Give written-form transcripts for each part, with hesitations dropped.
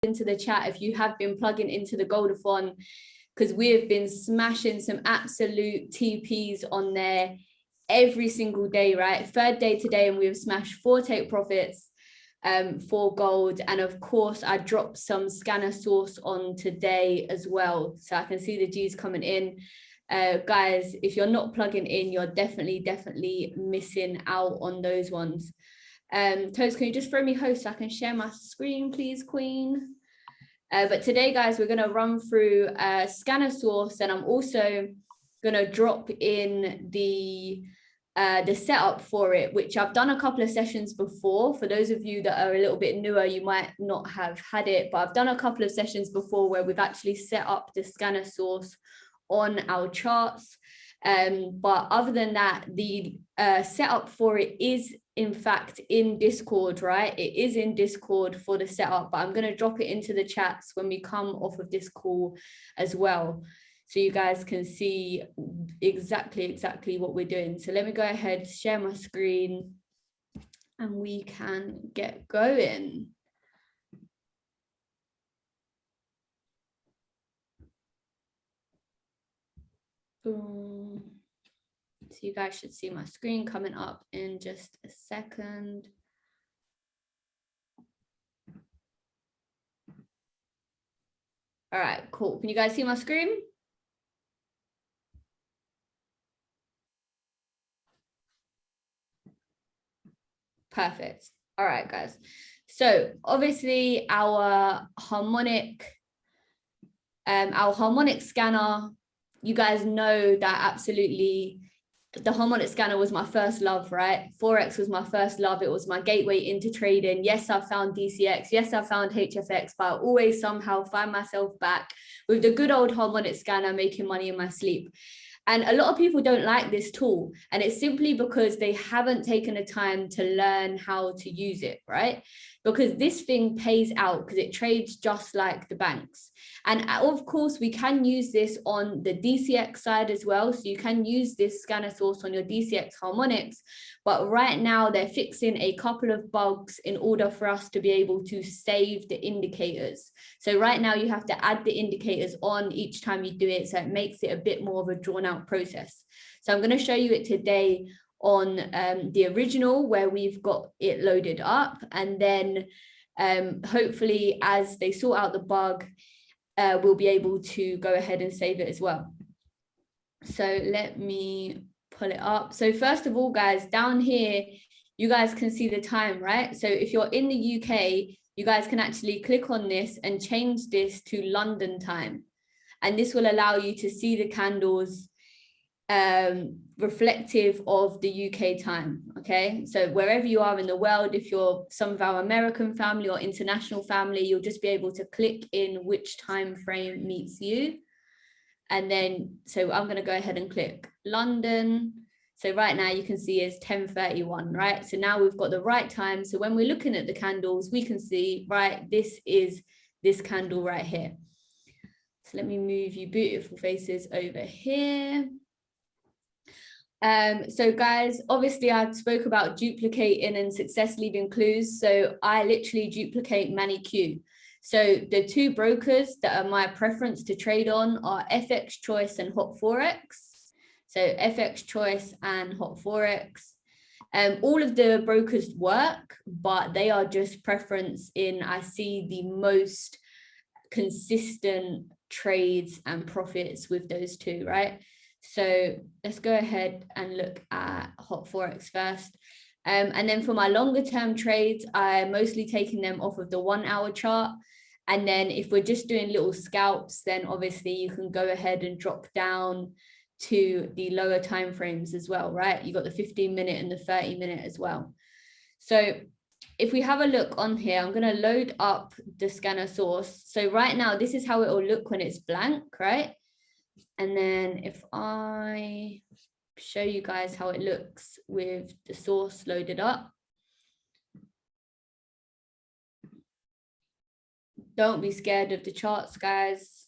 into the chat if you have been plugging into the Goldathon, because we have been smashing some absolute TPs on there every single day, right? Third day today, and we've smashed 4 take profits for gold. And of course, I dropped some scanner source on today as well. So I can see the G's coming in. Guys, if you're not plugging in, you're definitely missing out on those ones. Toast, can you just throw me host so I can share my screen, please, Queen? But today, guys, we're going to run through scanner source, and I'm also going to drop in the setup for it, which I've done a couple of sessions before. For those of you that are a little bit newer, you might not have had it, but I've done a couple of sessions before where we've actually set up the scanner source on our charts. But other than that, the setup for it is in fact in Discord, right? It is in Discord for the setup, but I'm going to drop it into the chats when we come off of this call as well, so you guys can see exactly what we're doing. So let me go ahead, share my screen, and we can get going. Boom. So you guys should see my screen coming up in just a second. All right, cool. Can you guys see my screen? Perfect. All right, guys. So obviously our harmonic scanner, you guys know that absolutely the harmonic scanner was my first love, right? Forex was my first love. It was my gateway into trading. Yes, I found DCX. Yes, I found HFX, but I always somehow find myself back with the good old harmonic scanner making money in my sleep. And a lot of people don't like this tool, and it's simply because they haven't taken the time to learn how to use it, right? Because this thing pays out because it trades just like the banks. And of course, we can use this on the DCX side as well. So you can use this scanner source on your DCX harmonics. But right now, they're fixing a couple of bugs in order for us to be able to save the indicators. So right now, you have to add the indicators on each time you do it. So it makes it a bit more of a drawn out process. So I'm going to show you it today on the original where we've got it loaded up, and then hopefully as they sort out the bug, we'll be able to go ahead and save it as well. So let me pull it up. So first of all, guys, down here you guys can see the time, right? So if you're in the UK, you guys can actually click on this and change this to London time, and this will allow you to see the candles reflective of the UK time. Okay, so wherever you are in the world, if you're some of our American family or international family, you'll just be able to click in which time frame meets you. And then so I'm going to go ahead and click London. So right now you can see it's 10:31, right? So now we've got the right time. So when we're looking at the candles, we can see, right, this is this candle right here. So let me move you beautiful faces over here. So guys, obviously I spoke about duplicating and success leaving clues. So I literally duplicate Maniq. So the 2 brokers that are my preference to trade on are FX Choice and Hot Forex. So FX Choice and Hot Forex. All of the brokers work, but they are just preference in I see the most consistent trades and profits with those 2, right? So let's go ahead and look at Hot Forex first. And then for my longer term trades, I'm mostly taking them off of the 1 hour chart. And then if we're just doing little scalps, then obviously you can go ahead and drop down to the lower time frames as well, right? You got the 15-minute and the 30-minute as well. So if we have a look on here, I'm going to load up the scanner source. So right now, this is how it will look when it's blank, right? And then if I show you guys how it looks with the source loaded up. Don't be scared of the charts, guys.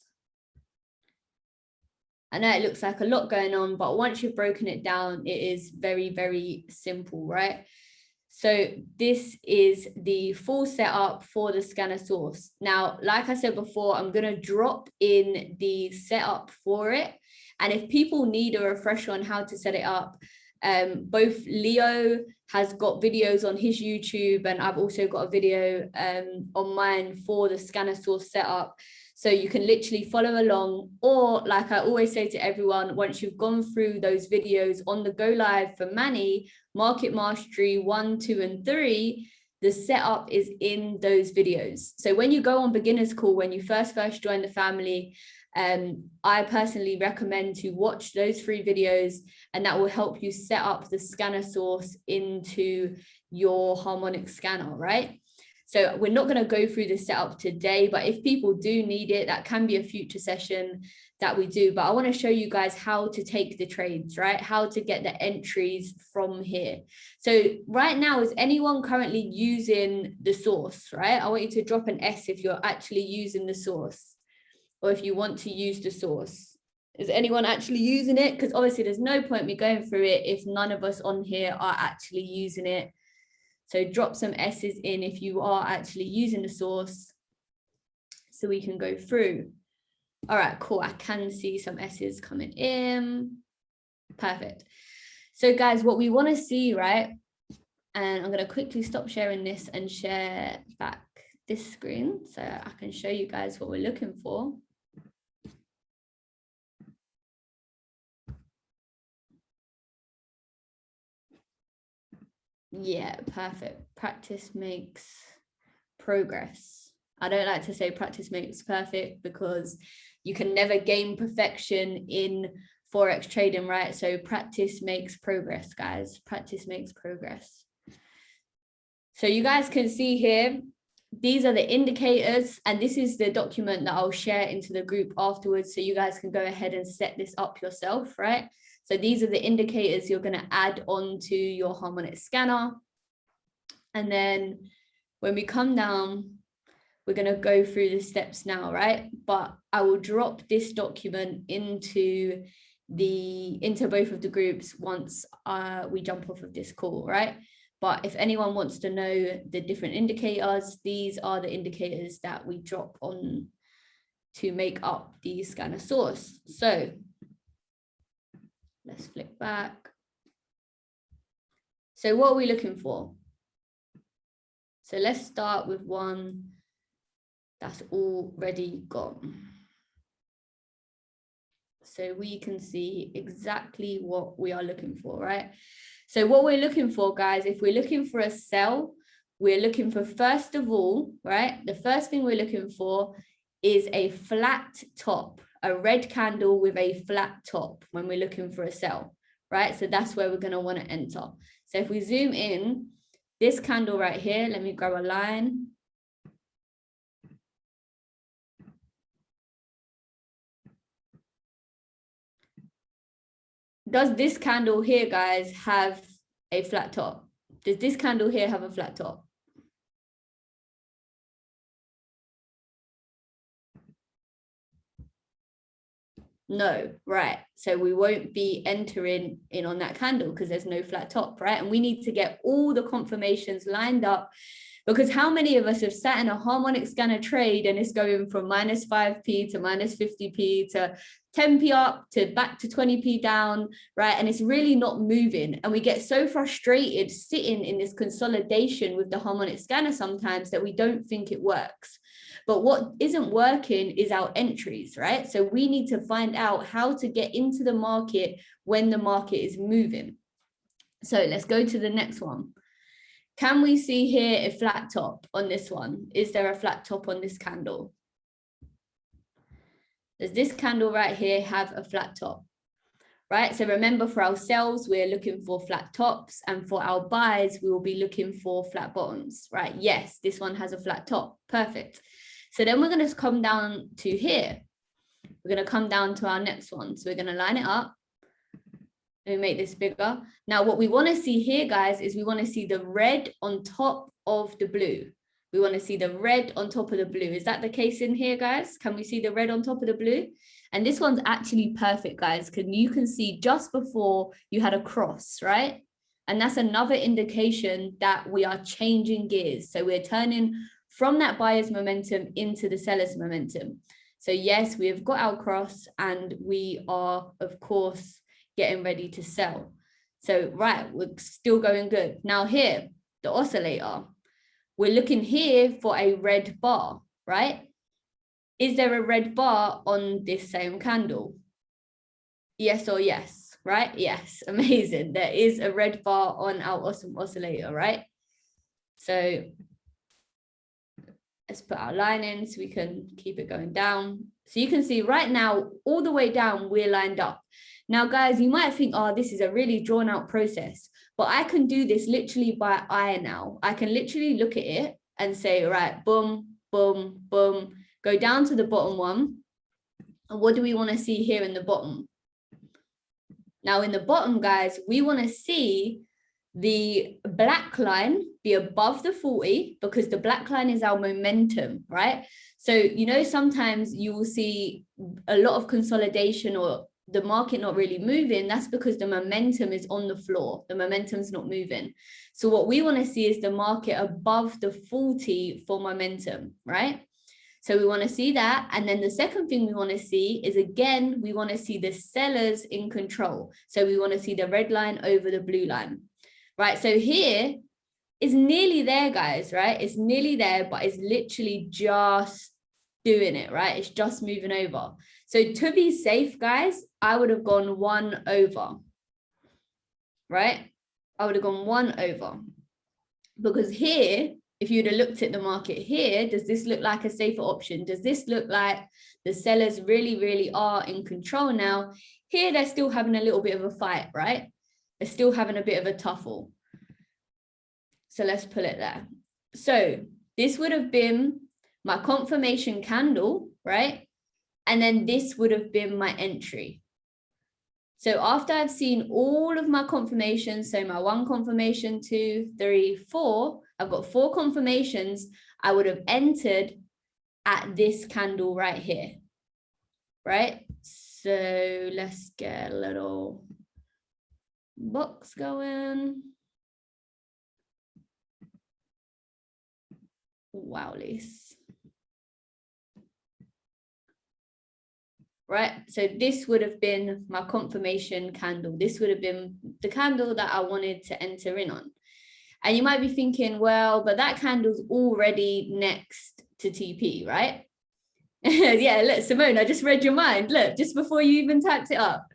I know it looks like a lot going on, but once you've broken it down, it is very, very simple, right? So this is the full setup for the scanner source. Now, like I said before, I'm going to drop in the setup for it. And if people need a refresher on how to set it up, both Leo has got videos on his YouTube, and I've also got a video on mine for the scanner source setup. So you can literally follow along, or like I always say to everyone, once you've gone through those videos on the go live for Manny, Market Mastery 1, 2, and 3, the setup is in those videos. So when you go on beginner's call, when you first join the family, I personally recommend to watch those 3 videos, and that will help you set up the scanner source into your harmonic scanner, right? So we're not going to go through the setup today, but if people do need it, that can be a future session that we do. But I want to show you guys how to take the trades, right? How to get the entries from here. So right now, is anyone currently using the source, right? I want you to drop an S if you're actually using the source, or if you want to use the source. Is anyone actually using it? Because obviously there's no point me going through it if none of us on here are actually using it. So drop some S's in if you are actually using the source so we can go through. All right, cool. I can see some S's coming in. Perfect. So guys, what we want to see, right? And I'm going to quickly stop sharing this and share back this screen so I can show you guys what we're looking for. Yeah, perfect. Practice makes progress. I don't like to say practice makes perfect because you can never gain perfection in Forex trading, right? So practice makes progress, guys. Practice makes progress. So you guys can see here, these are the indicators, and this is the document that I'll share into the group afterwards, so you guys can go ahead and set this up yourself, right? So these are the indicators you're going to add on to your harmonic scanner. And then when we come down, we're going to go through the steps now, right? But I will drop this document into both of the groups once we jump off of this call, right? But if anyone wants to know the different indicators, these are the indicators that we drop on to make up the scanner source. So let's flip back. So what are we looking for? So let's start with one that's already gone. So we can see exactly what we are looking for, right? So what we're looking for, guys, if we're looking for a sell, we're looking for, first of all, right? The first thing we're looking for is a flat top, a red candle with a flat top when we're looking for a sell, right? So that's where we're going to want to enter. So if we zoom in, this candle right here, let me grab a line. Does this candle here, guys, have a flat top? Does this candle here have a flat top? No, right? So we won't be entering in on that candle because there's no flat top, right? And we need to get all the confirmations lined up, because how many of us have sat in a harmonic scanner trade and it's going from minus 5p to minus 50p to 10p up to back to 20p down, right? And it's really not moving. And we get so frustrated sitting in this consolidation with the harmonic scanner sometimes that we don't think it works. But what isn't working is our entries, right? So we need to find out how to get into the market when the market is moving. So let's go to the next one. Can we see here a flat top on this one? Is there a flat top on this candle? Does this candle right here have a flat top? Right, so remember, for our sells, we're looking for flat tops, and for our buys, we will be looking for flat bottoms, right? Yes, this one has a flat top, perfect. So then we're going to come down to here. We're going to come down to our next one. So we're going to line it up. Let me make this bigger. Now, what we want to see here, guys, is we want to see the red on top of the blue. We want to see the red on top of the blue. Is that the case in here, guys? Can we see the red on top of the blue? And this one's actually perfect, guys, because you can see just before you had a cross, right? And that's another indication that we are changing gears. So we're turning from that buyer's momentum into the seller's momentum. So yes, we have got our cross and we are, of course, getting ready to sell. So, right, we're still going good. Now here, the oscillator, we're looking here for a red bar, right? Is there a red bar on this same candle? Yes or yes, right? Yes, amazing. There is a red bar on our awesome oscillator, right? So let's put our line in so we can keep it going down. So you can see right now, all the way down, we're lined up. Now, guys, you might think, oh, this is a really drawn out process, but I can do this literally by eye now. I can literally look at it and say, right, boom, boom, boom, go down to the bottom one. And what do we want to see here in the bottom? Now, in the bottom, guys, we want to see the black line be above the 40 because the black line is our momentum, right? So, you know, sometimes you will see a lot of consolidation or the market not really moving. That's because the momentum is on the floor. The momentum's not moving. So what we want to see is the market above the 40 for momentum, right? So we want to see that. And then the second thing we want to see is, again, we want to see the sellers in control. So we want to see the red line over the blue line, right? So here is nearly there, guys, right? It's nearly there, but it's literally just doing it, right? It's just moving over. So to be safe, guys, I would have gone 1 over, right? I would have gone 1 over because here, if you'd have looked at the market here, does this look like a safer option? Does this look like the sellers really are in control now? Here, they're still having a little bit of a fight, right? They're still having a bit of a tuffle. So let's pull it there. So this would have been my confirmation candle, right? And then this would have been my entry. So after I've seen all of my confirmations, so my 1 confirmation, 2, 3, 4, I've got 4 confirmations, I would have entered at this candle right here, right? So let's get a little box going. Wow, Lise. Right, so this would have been my confirmation candle. This would have been the candle that I wanted to enter in on. And you might be thinking, well, but that candle's already next to TP, right? Yeah, look, Simone, I just read your mind. Look, just before you even typed it up,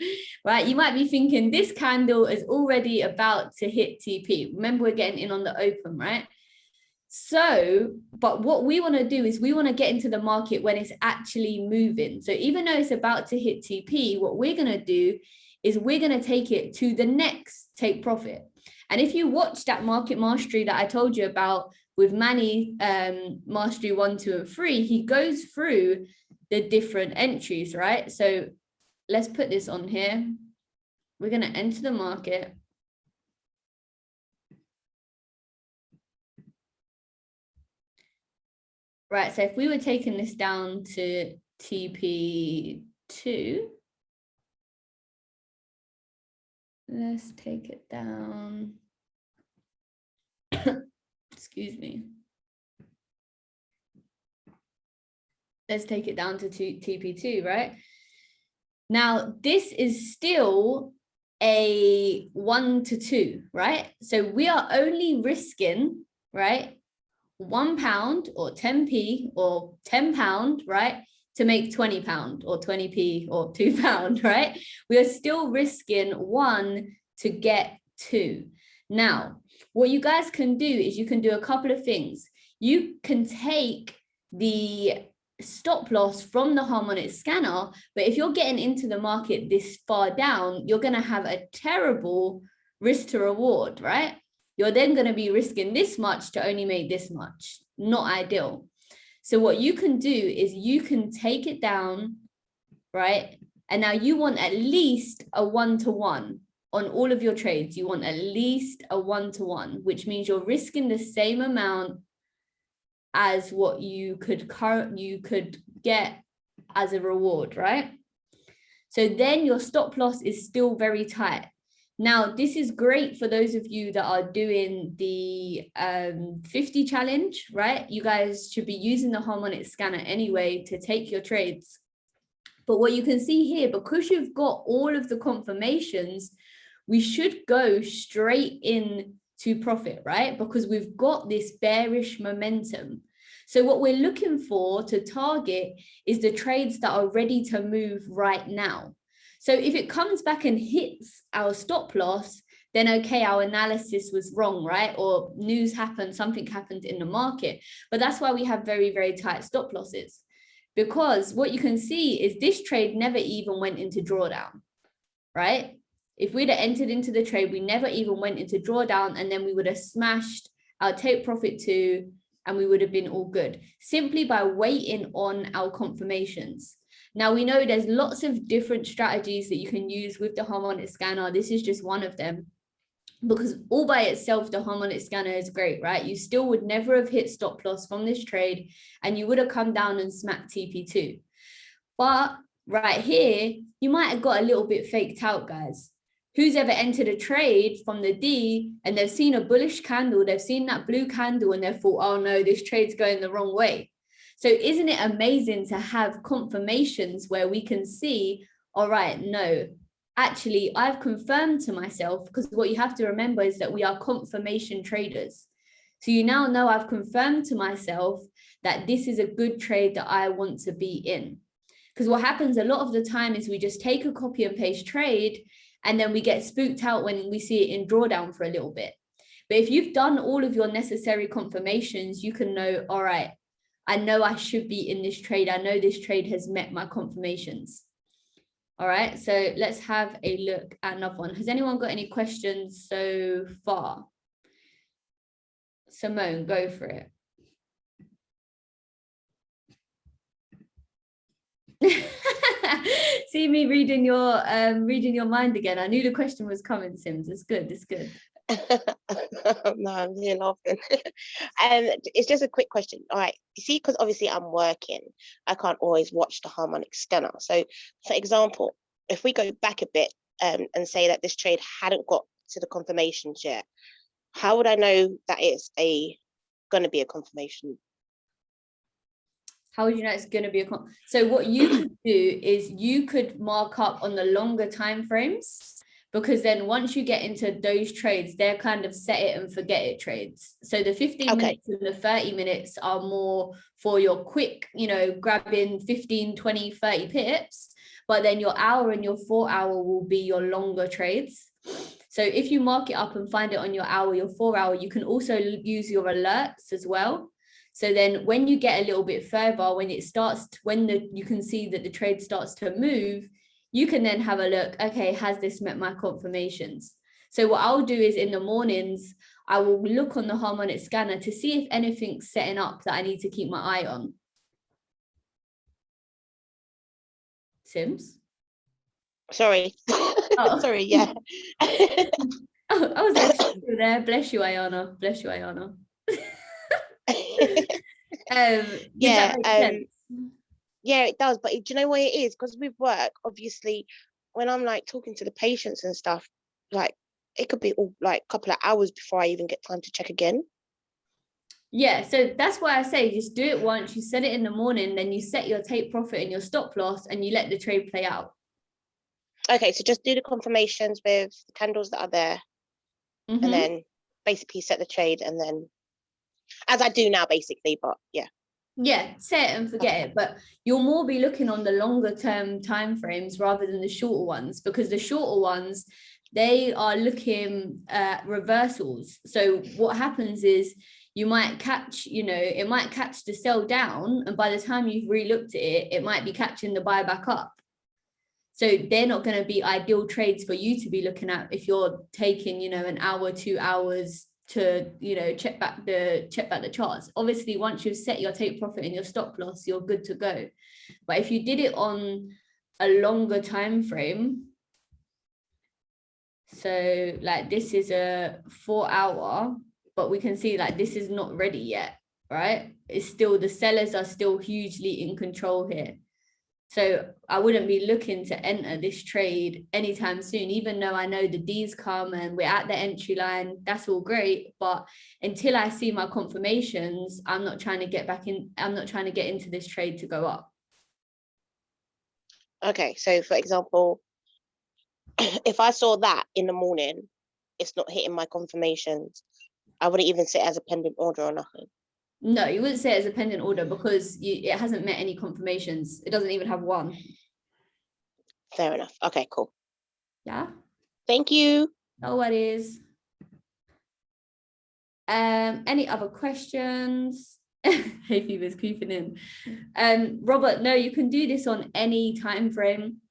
right? You might be thinking this candle is already about to hit TP. Remember, we're getting in on the open, right? So, but what we want to do is we want to get into the market when it's actually moving. So even though it's about to hit TP, what we're going to do is we're going to take it to the next take profit. And if you watch that market mastery that I told you about with Manny, mastery 1, 2, and 3, he goes through the different entries, right? So let's put this on here. We're going to enter the market. Right, so if we were taking this down to TP2, let's take it down. Excuse me. Let's take it down to TP2, right? Now, this is still a 1 to 2, right? So we are only risking, right, £1 or 10p or £10, right, to make £20 or 20p or £2, right? We are still risking 1 to get 2. Now, what you guys can do is you can do a couple of things. You can take the stop loss from the harmonic scanner, but if you're getting into the market this far down, you're going to have a terrible risk to reward, right? You're then going to be risking this much to only make this much. Not ideal. So what you can do is you can take it down, right? And now you want at least a 1-to-1 on all of your trades. You want at least a 1-to-1, which means you're risking the same amount as what you could get as a reward, right? So then your stop loss is still very tight. Now, this is great for those of you that are doing the 50 challenge, right? You guys should be using the harmonic scanner anyway to take your trades. But what you can see here, because you've got all of the confirmations, we should go straight in to profit, right? Because we've got this bearish momentum. So what we're looking for to target is the trades that are ready to move right now. So if it comes back and hits our stop loss, then okay, our analysis was wrong, right? Or news happened, something happened in the market. But that's why we have very, very tight stop losses. Because what you can see is this trade never even went into drawdown, right? If we'd have entered into the trade, we never even went into drawdown, and then we would have smashed our take profit too, and we would have been all good simply by waiting on our confirmations. Now, we know there's lots of different strategies that you can use with the harmonic scanner. This is just one of them, because all by itself, the harmonic scanner is great, right? You still would never have hit stop loss from this trade, and you would have come down and smacked TP2. But right here, you might have got a little bit faked out, guys. Who's ever entered a trade from the D and they've seen a bullish candle, they've seen that blue candle and they've thought, oh no, this trade's going the wrong way. So isn't it amazing to have confirmations where we can see, all right, no, actually I've confirmed to myself, because what you have to remember is that we are confirmation traders. So you now know I've confirmed to myself that this is a good trade that I want to be in. Because what happens a lot of the time is we just take a copy and paste trade, and then we get spooked out when we see it in drawdown for a little bit. But if you've done all of your necessary confirmations, you can know, all right, I know I should be in this trade. I know this trade has met my confirmations. All right, so let's have a look at another one. Has anyone got any questions so far? Simone, go for it. See me reading your mind again. I knew the question was coming, Sims. It's good. It's good. No, I'm here laughing. It's just a quick question. All right, you see, because obviously I'm working, I can't always watch the harmonic scanner. So, for example, if we go back a bit and say that this trade hadn't got to the confirmations yet, how would I know that it's going to be a confirmation? How would you know it's going to be a so what you could do is you could mark up on the longer time frames, because then once you get into those trades, they're kind of set it and forget it trades. So the 15 minutes and the 30 minutes are more for your quick, grabbing 15, 20, 30 pips. But then your hour and your 4 hour will be your longer trades. So if you mark it up and find it on your hour, your 4 hour, you can also use your alerts as well. So then when you get a little bit further, when you can see that the trade starts to move, you can then have a look, okay, has this met my confirmations? So what I'll do is in the mornings, I will look on the harmonic scanner to see if anything's setting up that I need to keep my eye on. Sims? Sorry. Oh. Sorry, yeah. Oh, I was like, there. Bless you, Ayana. Bless you, Ayana. Yeah, it does. But do you know what it is? Because with work, obviously, when I'm like talking to the patients and stuff, like it could be all like a couple of hours before I even get time to check again. Yeah, so that's why I say just do it once, you set it in the morning, then you set your take profit and your stop loss and you let the trade play out. Okay, so just do the confirmations with the candles that are there, and then basically set the trade, and then as I do now, basically, but yeah. Yeah, set it and forget it. But you'll more be looking on the longer term time frames rather than the shorter ones, because the shorter ones, they are looking at reversals. So what happens is you might catch, it might catch the sell down, and by the time you've re-looked at it, it might be catching the buy back up. So they're not going to be ideal trades for you to be looking at if you're taking, an hour, 2 hours to check back the charts. Obviously, once you've set your take profit and your stop loss, you're good to go. But if you did it on a longer time frame, so like this is a 4 hour, but we can see like this is not ready yet, right? It's still, the sellers are still hugely in control here. So I wouldn't be looking to enter this trade anytime soon, even though I know the D's come and we're at the entry line. That's all great. But until I see my confirmations, I'm not trying to get back in. I'm not trying to get into this trade to go up. Okay, so for example, if I saw that in the morning, it's not hitting my confirmations, I wouldn't even sit as a pending order or nothing. No, you wouldn't say it as a pending order because it hasn't met any confirmations. It doesn't even have one. Fair enough. Okay, cool. Yeah. Thank you. No worries. Any other questions? Hey, Phoebe's creeping in. Robert, no, you can do this on any time frame.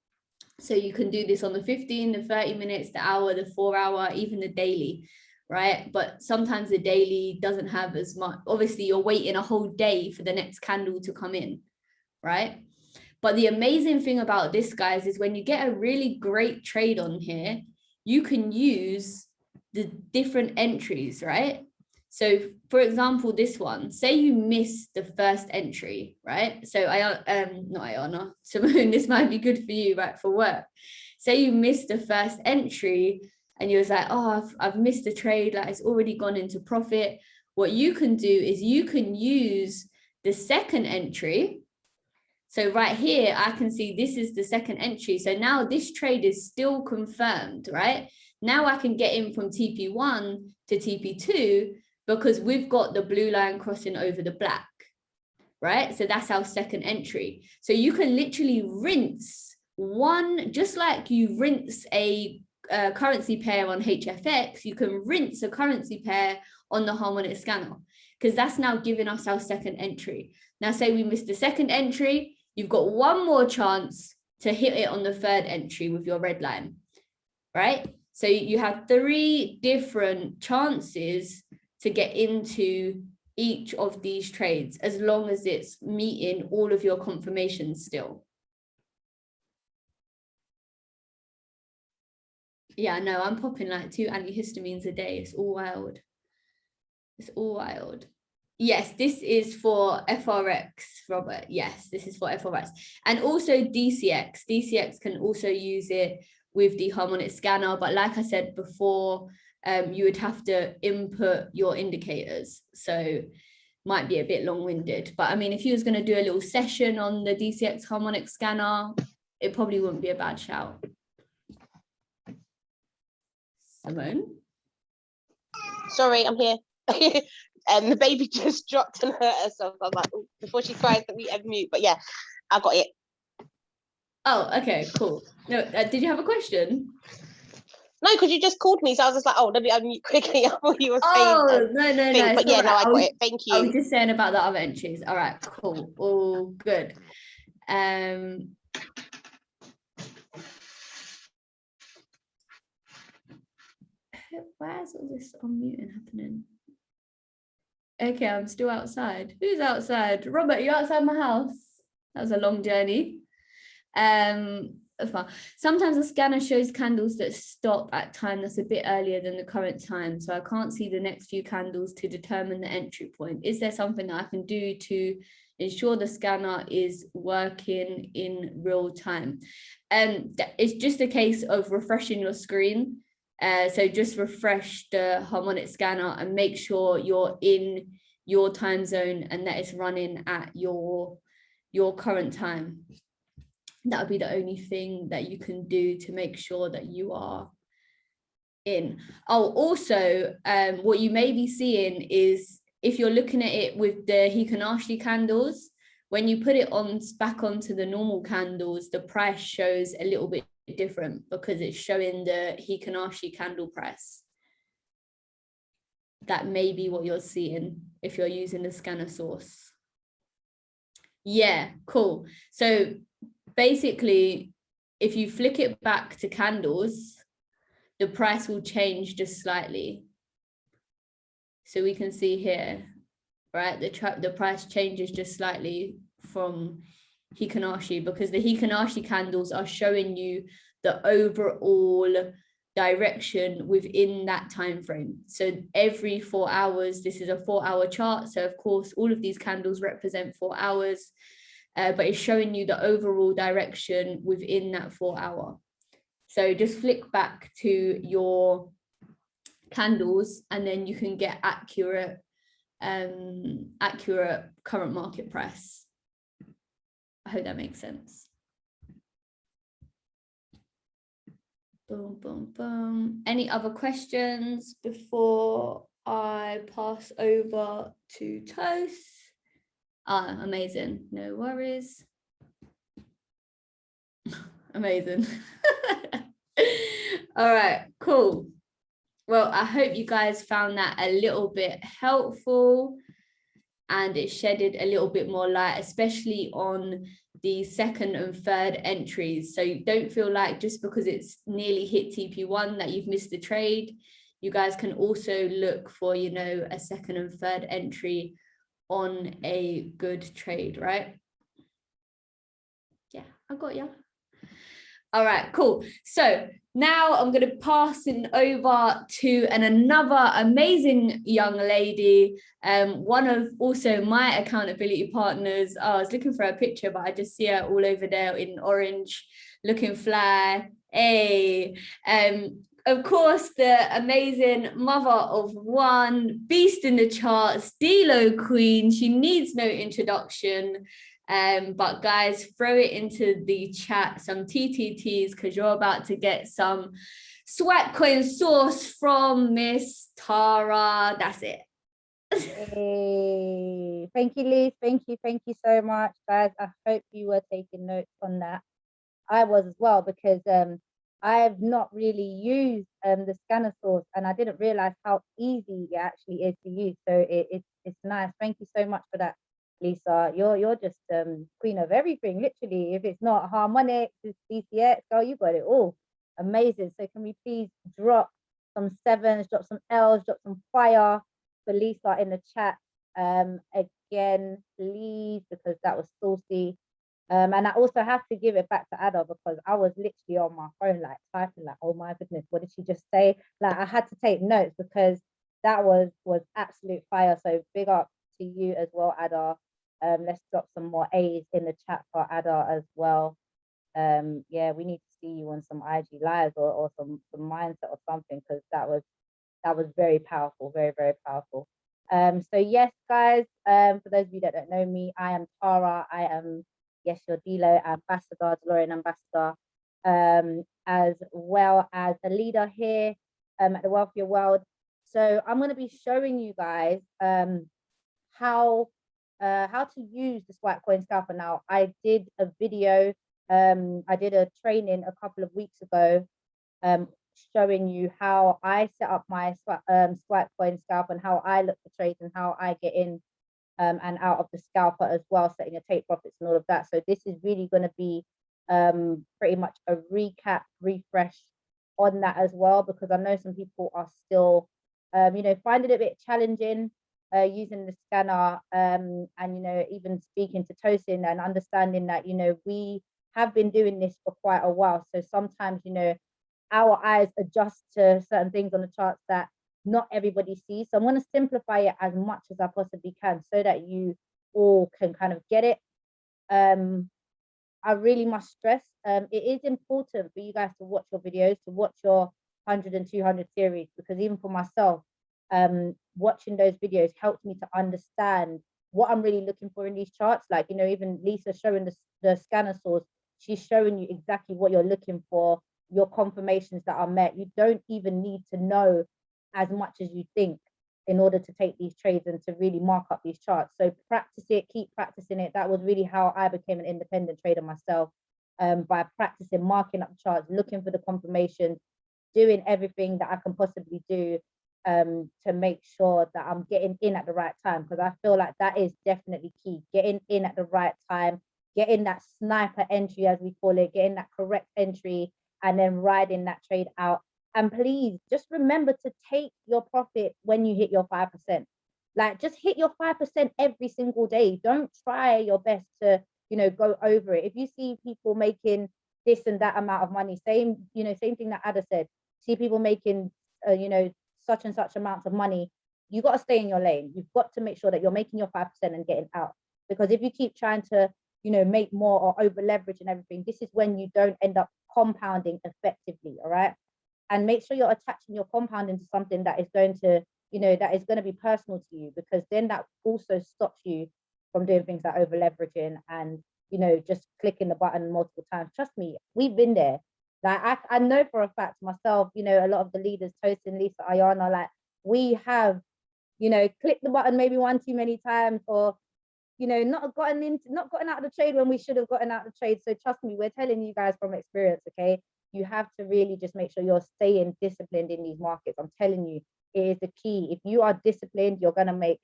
So you can do this on the 15, the 30 minutes, the hour, the 4 hour, even the daily, right? But sometimes the daily doesn't have as much. Obviously, you're waiting a whole day for the next candle to come in, right? But the amazing thing about this, guys, is when you get a really great trade on here, you can use the different entries, right? So for example, this one, say you miss the first entry, right? So not Ayana, Simone, this might be good for you, right? For work. Say you missed the first entry and you was like, oh, I've missed the trade, like it's already gone into profit. What you can do is you can use the second entry. So right here, I can see this is the second entry. So now this trade is still confirmed, right? Now I can get in from TP1 to TP2 because we've got the blue line crossing over the black, right? So that's our second entry. So you can literally rinse one, just like you rinse a currency pair on HFX, you can rinse a currency pair on the harmonic scanner because that's now giving us our second entry. Now say we missed the second entry, you've got one more chance to hit it on the third entry with your red line, right? So you have 3 different chances to get into each of these trades, as long as it's meeting all of your confirmations still. Yeah, no, I'm popping like 2 antihistamines a day. It's all wild. It's all wild. Yes, this is for FRX, Robert. Yes, this is for FRX. And also DCX. DCX can also use it with the harmonic scanner. But like I said before, you would have to input your indicators. So might be a bit long-winded. But I mean, if you was going to do a little session on the DCX harmonic scanner, it probably wouldn't be a bad shout. Simone? Sorry, I'm here. And the baby just dropped and hurt herself. I was like, oh, before she cries, let me unmute. But yeah, I got it. Oh, okay, cool. No, did you have a question? No, because you just called me, so I was just like, oh, let me unmute quickly. I thought you were Oh, saying no. But yeah, no, I got it. Thank I was you. just saying about the other entries. All right, cool. All good. Why is all this unmuting happening? Okay, I'm still outside. Who's outside? Robert, you outside my house? That was a long journey. Sometimes the scanner shows candles that stop at time that's a bit earlier than the current time, so I can't see the next few candles to determine the entry point. Is there something that I can do to ensure the scanner is working in real time? It's just a case of refreshing your screen. So just refresh the harmonic scanner and make sure you're in your time zone and that it's running at your current time. That would be the only thing that you can do to make sure that you are in. Oh, also, what you may be seeing is if you're looking at it with the Hikanashi candles, when you put it on back onto the normal candles, the price shows a little bit different because it's showing the Hikanashi candle price. That may be what you're seeing if you're using the scanner source. Yeah, cool. So basically, if you flick it back to candles, the price will change just slightly. So we can see here, right? The price changes just slightly from Hikanashi because the Hikanashi candles are showing you the overall direction within that time frame. So every 4 hours, this is a 4-hour chart. So of course, all of these candles represent 4 hours. but it's showing you the overall direction within that 4 hour. So just flick back to your candles and then you can get accurate current market price. I hope that makes sense. Boom, boom, boom. Any other questions before I pass over to Toast? Amazing. No worries. Amazing. All right, cool. Well, I hope you guys found that a little bit helpful and it shedded a little bit more light, especially on the second and third entries. So you don't feel like just because it's nearly hit TP1 that you've missed the trade. You guys can also look for, you know, a second and third entry on a good trade, right? Yeah, I got you. All right, cool. So now I'm going to pass it over to another amazing young lady, one of also my accountability partners. Oh, I was looking for a picture, but I just see her all over there in orange, looking fly. Hey, of course, the amazing mother of one, beast in the charts, D-Lo queen. She needs no introduction. But guys, throw it into the chat, some TTTs, because you're about to get some sweat coin sauce from Miss Tara. That's it. Hey, thank you, Liz. Thank you so much, guys. I hope you were taking notes on that. I was as well, because I've not really used the scanner source, and I didn't realize how easy it actually is to use. So it's nice. Thank you so much for that, Lisa. You're just queen of everything, literally. If it's not harmonics, it's DCX, oh, you got it all. Amazing. So can we please drop some sevens, drop some L's, drop some fire for Lisa in the chat again, please, because that was saucy. And I also have to give it back to Ada, because I was literally on my phone, like typing, like, oh my goodness, what did she just say? Like, I had to take notes because that was absolute fire. So big up to you as well, Ada. Let's drop some more A's in the chat for Ada as well. Yeah, we need to see you on some IG lives or some mindset or something, because that was very powerful, very, very powerful. So yes, guys, for those of you that don't know me, I am Tara. I am, yes, your D-Lo ambassador, DeLorean ambassador, as well as a leader here at the Wealthier World. So I'm going to be showing you guys how to use the swipe coin scalper. Now, I did a video, I did a training a couple of weeks ago, showing you how I set up my swipe coin scalper and how I look for trades and how I get in and out of the scalper as well, setting a take profits and all of that. So this is really going to be pretty much a recap, refresh on that as well, because I know some people are still you know, finding it a bit challenging using the scanner, and you know, even speaking to Tosin and understanding that, you know, we have been doing this for quite a while. So sometimes, you know, our eyes adjust to certain things on the charts that not everybody sees. So I'm going to simplify it as much as I possibly can so that you all can kind of get it. I really must stress, it is important for you guys to watch your videos, to watch your 100 and 200 series, because even for myself, watching those videos helped me to understand what I'm really looking for in these charts. Like, you know, even Lisa showing the scanner source, she's showing you exactly what you're looking for, your confirmations that are met. You don't even need to know as much as you think in order to take these trades and to really mark up these charts. So practice it, keep practicing it. That was really how I became an independent trader myself, by practicing, marking up charts, looking for the confirmations, doing everything that I can possibly do to make sure that I'm getting in at the right time, because I feel like that is definitely key. Getting in at the right time, getting that sniper entry, as we call it, getting that correct entry, and then riding that trade out. And please just remember to take your profit when you hit your 5%. Like, just hit your 5% every single day. Don't try your best to, you know, go over it. If you see people making this and that amount of money, same thing that Ada said, see people making, you know, such and such amounts of money, you got to stay in your lane. You've got to make sure that you're making your 5% and getting out. Because if you keep trying to you know, make more or over leverage and everything. This is when you don't end up compounding effectively, all right? And make sure you're attaching your compounding to something that is going to, you know, that is going to be personal to you, because then that also stops you from doing things like over leveraging and, you know, just clicking the button multiple times. Trust me, we've been there. Like I know for a fact myself, you know, a lot of the leaders, Tosin, Lisa, Ayana, like we have, you know, clicked the button maybe one too many times, or, you know, not gotten out of the trade when we should have gotten out of the trade. So trust me, we're telling you guys from experience, okay? You have to really just make sure you're staying disciplined in these markets. I'm telling you, it is the key. If you are disciplined, you're gonna make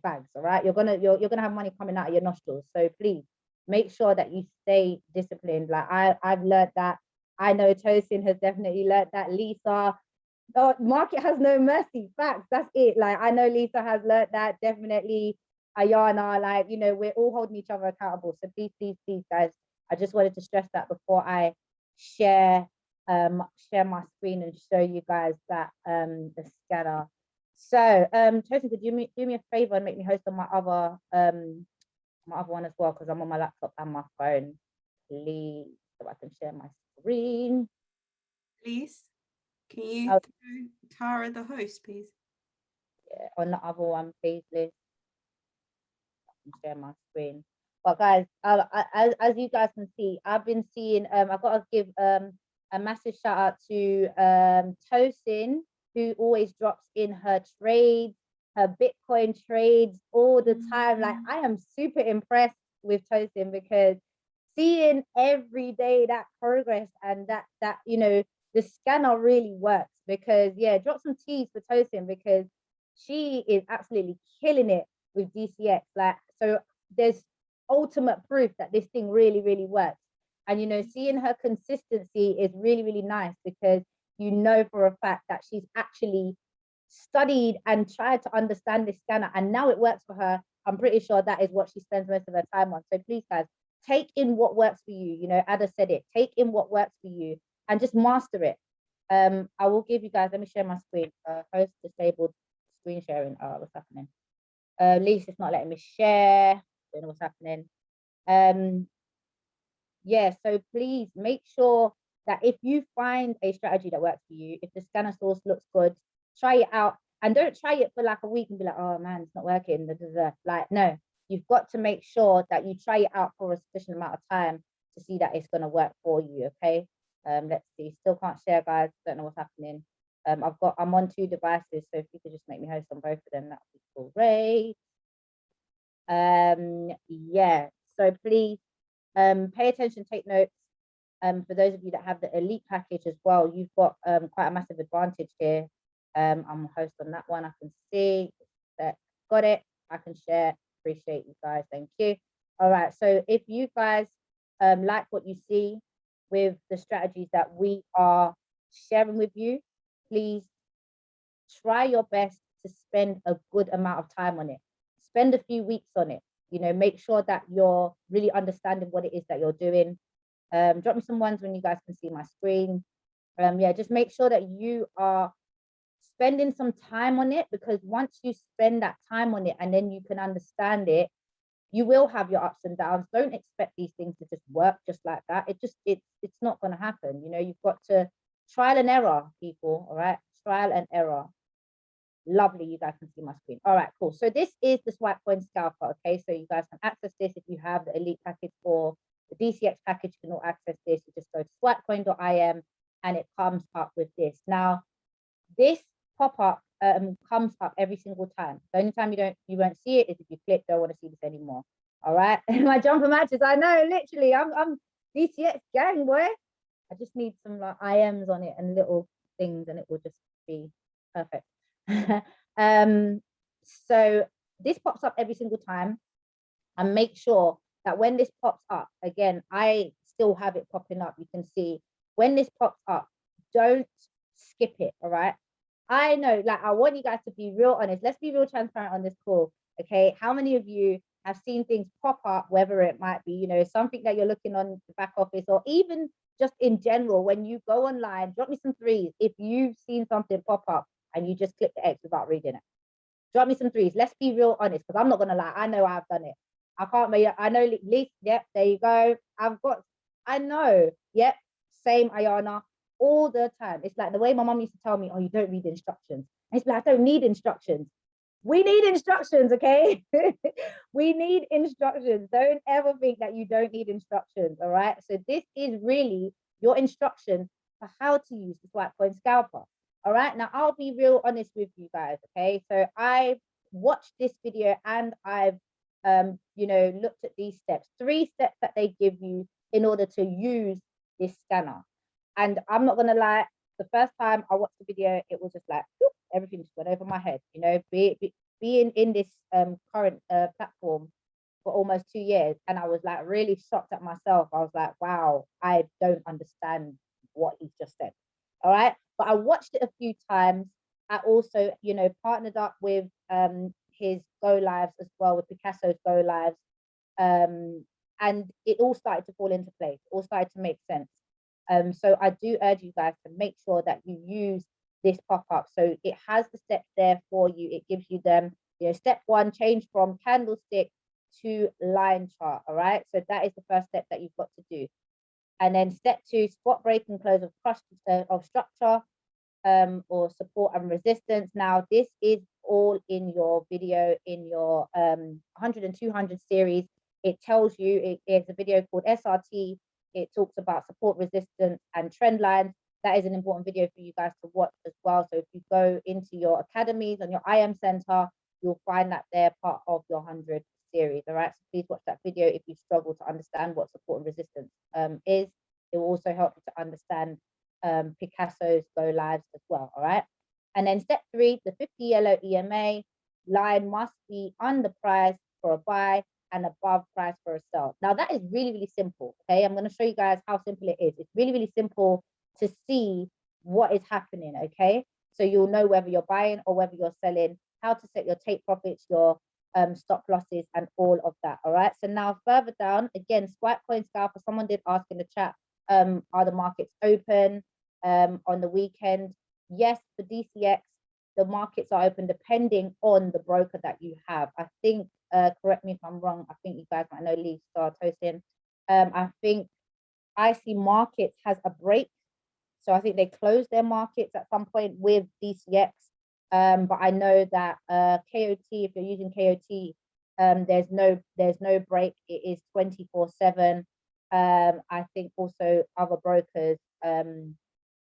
bags, all right? You're gonna have money coming out of your nostrils. So please make sure that you stay disciplined. Like I've learned that. I know Tosin has definitely learned that. Lisa, oh, market has no mercy. Facts. That's it. Like I know Lisa has learned that, definitely. Ayana, like, you know, we're all holding each other accountable. So please, please, please, guys, I just wanted to stress that before I share my screen and show you guys that the scanner. So Tosin, could you do me a favor and make me host on my other one as well, because I'm on my laptop and my phone, please, so I can share my screen. Please, can you throw Tara the host, please? Yeah, on the other one, please, Liz. I can share my screen. But guys, as you guys can see, I've been seeing, I've got to give a massive shout out to Tosin, who always drops in her trades, her Bitcoin trades all the time. Like I am super impressed with Tosin, because seeing every day that progress and that you know, the scanner really works. Because yeah, drop some T's for Tosin, because she is absolutely killing it with DCX. Like, so there's ultimate proof that this thing really, really works. And you know, seeing her consistency is really, really nice, because you know for a fact that she's actually studied and tried to understand this scanner, and now it works for her. I'm pretty sure that is what she spends most of her time on. So please, guys, take in what works for you. You know, Ada said it, take in what works for you and just master it. I will give you guys, let me share my screen. Host disabled screen sharing. Oh, what's happening? Lisa, it's not letting me share. Don't know what's happening. Yeah, so please make sure that if you find a strategy that works for you, if the scanner source looks good, try it out. And don't try it for like a week and be like, oh man, it's not working. Like, no, you've got to make sure that you try it out for a sufficient amount of time to see that it's going to work for you. Okay. Let's see. Still can't share, guys. Don't know what's happening. I'm on 2 devices, so if you could just make me host on both of them, that would be great. Yeah, so please pay attention, take notes. For those of you that have the elite package as well, you've got quite a massive advantage here. I'm a host on that one. I can see that. Got it. I can share. Appreciate you guys. Thank you. All right. So if you guys like what you see with the strategies that we are sharing with you, please try your best to spend a good amount of time on it. Spend a few weeks on it. You know, make sure that you're really understanding what it is that you're doing. Drop me some ones when you guys can see my screen. Yeah, just make sure that you are spending some time on it, because once you spend that time on it and then you can understand it, you will have your ups and downs. Don't expect these things to just work just like that. It's not going to happen. You know, you've got to trial and error, people. All right, trial and error. Lovely, you guys can see my screen. All right, cool. So this is the swipe coin scalper. Okay, so you guys can access this if you have the elite package or the DCX package. You can all access this. You just go to swipecoin.im and it comes up with this. Now, this pop-up comes up every single time. The only time you won't see it is if you click don't want to see this anymore. All right. My jumper matches, I know, literally, I'm DCX gang, boy. I just need some like IMs on it and little things and it will just be perfect. So this pops up every single time, and make sure that when this pops up, again, I still have it popping up. You can see when this pops up, don't skip it. All right. I know, like, I want you guys to be real honest. Let's be real transparent on this call. Okay. How many of you have seen things pop up, whether it might be, you know, something that you're looking on the back office, or even just in general, when you go online, drop me some 3s if you've seen something pop up and you just click the X without reading it. Drop me some 3s. Let's be real honest, because I'm not gonna lie, I know I've done it. I can't make. I know, Lisa. Yep, there you go. I know. Yep, same, Ayana. All the time. It's like the way my mom used to tell me, "Oh, you don't read instructions." And it's like, I don't need instructions. We need instructions, okay? We need instructions. Don't ever think that you don't need instructions, all right? So this is really your instructions for how to use the swipe coin scalper, all right? Now, I'll be real honest with you guys, okay? So I watched this video and I've, looked at these steps, 3 steps that they give you in order to use this scanner. And I'm not gonna lie, the first time I watched the video, it was just like, whoop, everything just went over my head, being in this current platform for almost 2 years, and I was like really shocked at myself. I was like, wow, I don't understand what he's just said. All right, but I watched it a few times. I also, partnered up with his go lives as well, with Picasso's go lives, and it all started to fall into place. It all started to make sense. So I do urge you guys to make sure that you use this pop-up. So it has the steps there for you. It gives you them, step 1, change from candlestick to line chart. All right, so that is the first step that you've got to do. And then step 2, spot break and close of structure, or support and resistance. Now this is all in your video, in your 100 and 200 series. It tells you, it's a video called SRT. It talks about support, resistance, and trend lines. That is an important video for you guys to watch as well. So if you go into your academies and your IM center, you'll find that they're part of your 100 series. All right, so please watch that video if you struggle to understand what support and resistance is. It will also help you to understand Picasso's go lives as well. All right, and then step 3, the 50 yellow EMA line must be under price for a buy and above price for a sell. Now that is really, really simple. Okay, I'm going to show you guys how simple it is. It's really, really simple to see what is happening. Okay, so you'll know whether you're buying or whether you're selling, how to set your take profits, your stop losses, and all of that. All right, so now further down, again, swipe coin scalper. Someone did ask in the chat, are the markets open on the weekend? Yes, for DCX, the markets are open depending on the broker that you have. I think, correct me if I'm wrong, I think you guys might know Lee Star Tosin. I think IC Markets has a break. So I think they closed their markets at some point with DCX. But I know that KOT, if you're using KOT, there's no break. It is 24/7. I think also other brokers,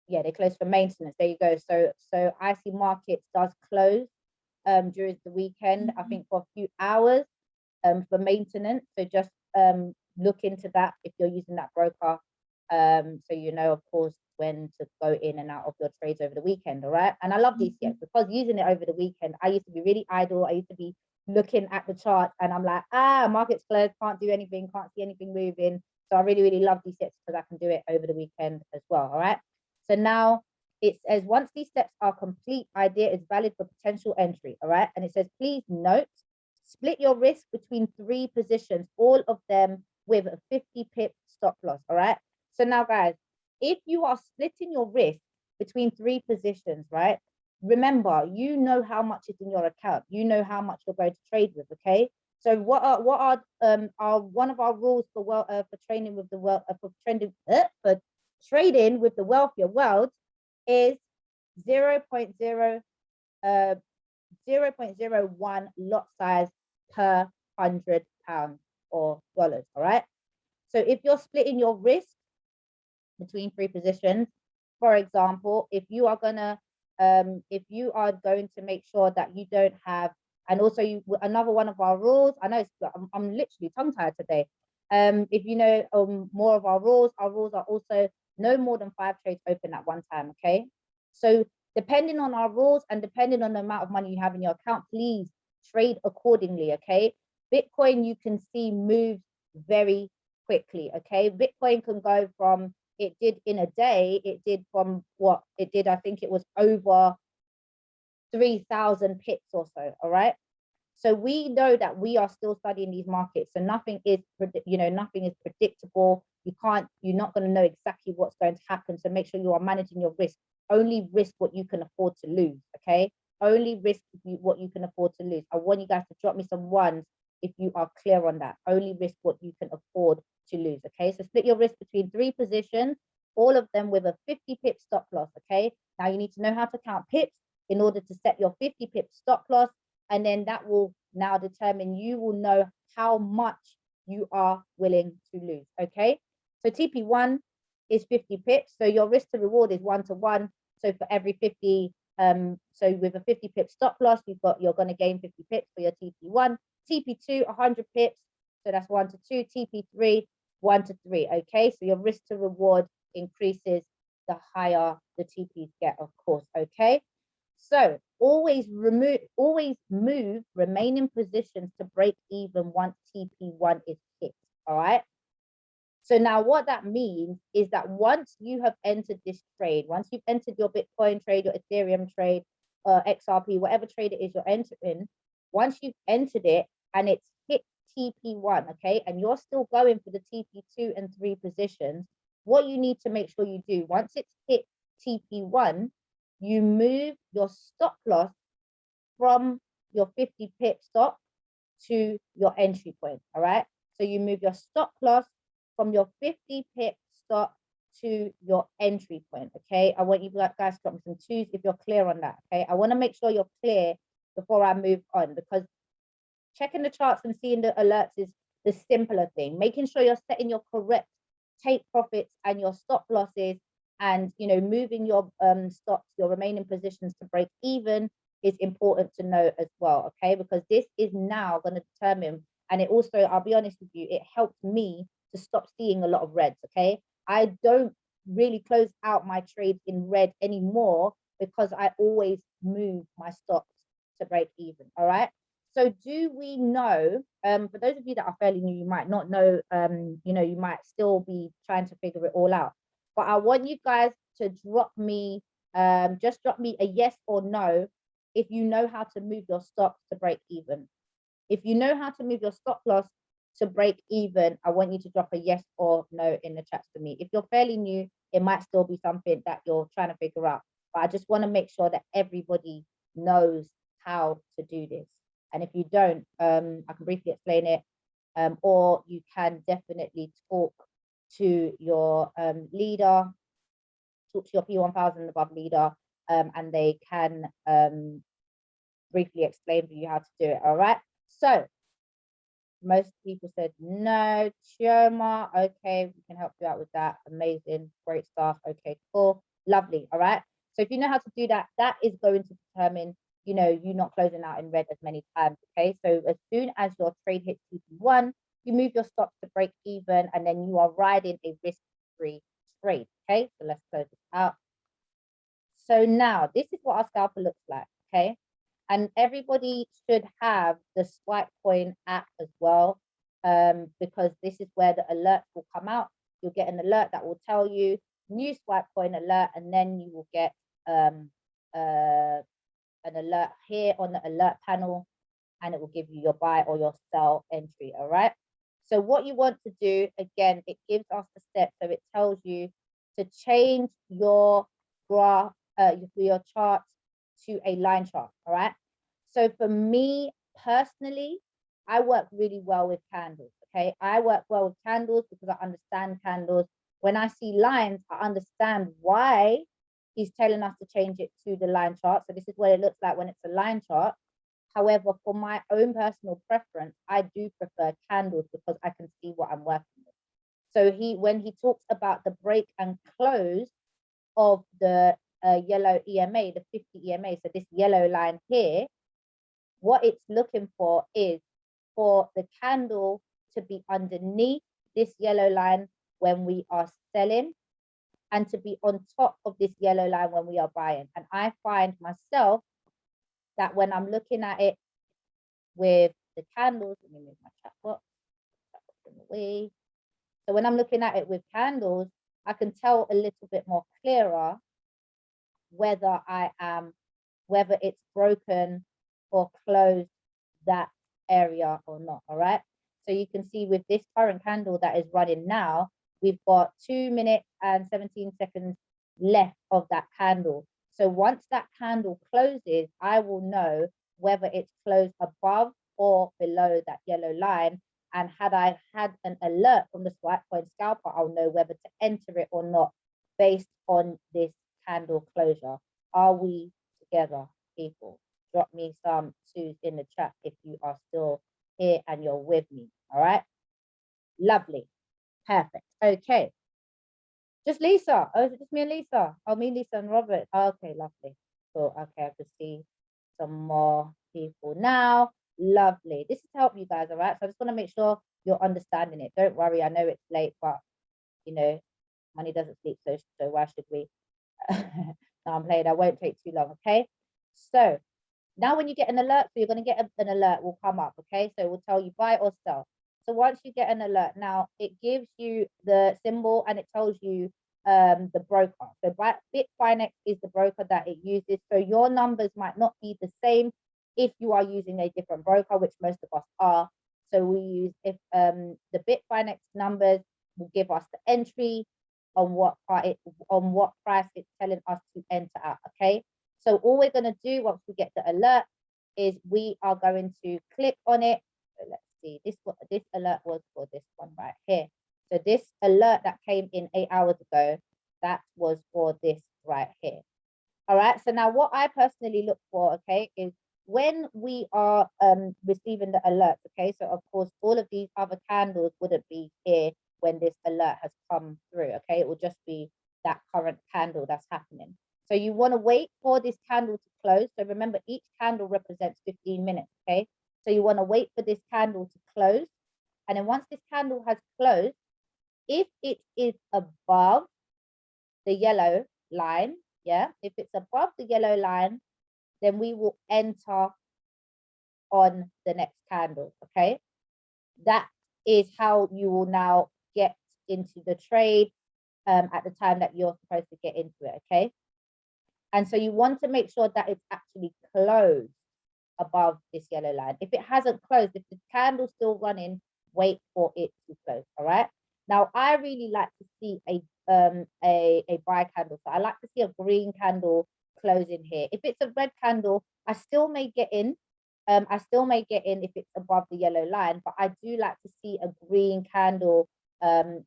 yeah, they close for maintenance. There you go. So IC Markets does close during the weekend, I think for a few hours for maintenance. So just look into that if you're using that broker, so you know, of course, when to go in and out of your trades over the weekend. All right, and I love DCX because using it over the weekend, I used to be really idle. I used to be looking at the chart and I'm like, market's closed, can't do anything, can't see anything moving. So I really, really love DCX because I can do it over the weekend as well. All right, so now it says once these steps are complete, idea is valid for potential entry. All right, and it says please note, split your risk between 3 positions, all of them with a 50 pip stop loss. All right, so now guys, if you are splitting your risk between 3 positions, right, remember, you know how much is in your account, you know how much you're going to trade with. Okay, so what are one of our rules for trading with the wealthier world is 0.01 lot size per £100 or dollars. All right, so if you're splitting your risk between 3 positions, for example, if you are going to make sure that you don't have, and also another one of our rules, I know I'm literally tongue tied today. If you know more of our rules are also no more than 5 trades open at one time. Okay, so depending on our rules and depending on the amount of money you have in your account, please trade accordingly. Okay, Bitcoin, you can see, moves very quickly. Okay, Bitcoin can go from, it did in a day, it did from what it did, I think it was over 3,000 pips or so. All right, so we know that we are still studying these markets, so nothing is predictable. You're not going to know exactly what's going to happen, so make sure you are managing your risk. Only risk what you can afford to lose. Okay, only risk what you can afford to lose. I want you guys to drop me some ones if you are clear on that. Only risk what you can afford to lose, okay? So split your risk between 3 positions, all of them with a 50 pip stop loss, okay? Now you need to know how to count pips in order to set your 50 pip stop loss, and then that will now determine, you will know how much you are willing to lose, okay? So TP1 is 50 pips, so your risk to reward is 1 to 1. So for every 50, so with a 50 pip stop loss, you're going to gain 50 pips for your TP1. TP2, 100 pips, so that's 1 to 2. TP3, 1 to 3, okay? So your risk to reward increases the higher the TPs get, of course, okay? So always move remaining positions to break even once TP1 is hit, all right? So now what that means is that once you have entered this trade, once you've entered your Bitcoin trade, your Ethereum trade, XRP, whatever trade it is you're entering, once you've entered it and it's hit TP1, okay, and you're still going for the TP2 and 3 positions, what you need to make sure you do, once it's hit TP1, you move your stop loss from your 50 pip stop to your entry point, all right? So you move your stop loss from your 50 pip stop to your entry point, okay? I want you guys to drop me some 2s if you're clear on that, okay? I want to make sure you're clear before I move on, because checking the charts and seeing the alerts is the simpler thing. Making sure you're setting your correct take profits and your stop losses, and moving your stops, your remaining positions to break even is important to know as well, okay? Because this is now going to determine, and it also, I'll be honest with you, it helped me to stop seeing a lot of reds, okay? I don't really close out my trades in red anymore because I always move my stops to break even, all right? So do we know, for those of you that are fairly new, you might not know, you might still be trying to figure it all out. But I want you guys to drop me, just drop me a yes or no if you know how to move your stops to break even. If you know how to move your stop loss to break even, I want you to drop a yes or no in the chat for me. If you're fairly new, it might still be something that you're trying to figure out. But I just want to make sure that everybody knows how to do this. And if you don't, I can briefly explain it, or you can definitely talk to your leader, talk to your P1000 above leader, and they can briefly explain for you how to do it, all right? So most people said no. Chioma, okay, we can help you out with that. Amazing, great stuff. Okay, cool, lovely, all right? So if you know how to do that, that is going to determine you not closing out in red as many times, okay? So as soon as your trade hits TP1, you move your stops to break even, and then you are riding a risk-free trade, okay? So let's close this out. So now this is what our scalper looks like, okay? And everybody should have the Swipe Coin app as well, because this is where the alerts will come out. You'll get an alert that will tell you new Swipe Coin alert, and then you will get an alert here on the alert panel, and it will give you your buy or your sell entry, all right? So what you want to do, again, it gives us the steps. So it tells you to change your graph, your chart to a line chart, all right? So for me personally, I work really well with candles, okay? I work well with candles because I understand candles. When I see lines, I understand why he's telling us to change it to the line chart. So this is what it looks like when it's a line chart. However, for my own personal preference, I do prefer candles because I can see what I'm working with. So when he talks about the break and close of the yellow EMA, the 50 EMA, so this yellow line here, what it's looking for is for the candle to be underneath this yellow line when we are selling, and to be on top of this yellow line when we are buying. And I find myself that when I'm looking at it with the candles, let me move my chat box away. So when I'm looking at it with candles, I can tell a little bit more clearer whether it's broken or closed that area or not, all right? So you can see with this current candle that is running now, we've got 2 minutes and 17 seconds left of that candle. So once that candle closes, I will know whether it's closed above or below that yellow line. And had I had an alert from the swipe coin scalper, I'll know whether to enter it or not based on this candle closure. Are we together, people? Drop me some twos in the chat if you are still here and you're with me. All right. Lovely. Perfect. Okay. Just Lisa. Oh, is it just me and Lisa? Oh, me, Lisa, and Robert. Okay, lovely. Cool. Okay, I can see some more people now. Lovely. This is to help you guys, all right? So I just want to make sure you're understanding it. Don't worry. I know it's late, but you know, money doesn't sleep, so why should we? No, I'm playing. I won't take too long. Okay. So now when you get an alert, so you're going to get an alert will come up. Okay. So it will tell you buy or sell. So once you get an alert, now it gives you the symbol and it tells you the broker. So Bitfinex is the broker that it uses. So your numbers might not be the same if you are using a different broker, which most of us are. So we use the Bitfinex numbers will give us the entry on what price it's telling us to enter at. Okay. So all we're going to do once we get the alert is we are going to click on it. So let's see, this alert was for this one right here. So this alert that came in 8 hours ago, that was for this right here. All right. So now what I personally look for, okay, is when we are receiving the alert, okay, so of course all of these other candles wouldn't be here when this alert has come through, okay, it will just be that current candle that's happening. So you want to wait for this candle to close. So remember, each candle represents 15 minutes, okay? So you want to wait for this candle to close. And then once this candle has closed, if it is above the yellow line, yeah, if it's above the yellow line, then we will enter on the next candle, okay? That is how you will now get into the trade at the time that you're supposed to get into it, okay? And so you want to make sure that it's actually closed above this yellow line. If it hasn't closed, if the candle's still running, wait for it to close, all right? Now, I really like to see a buy candle. So I like to see a green candle closing here. If it's a red candle, I still may get in. If it's above the yellow line, but I do like to see a green candle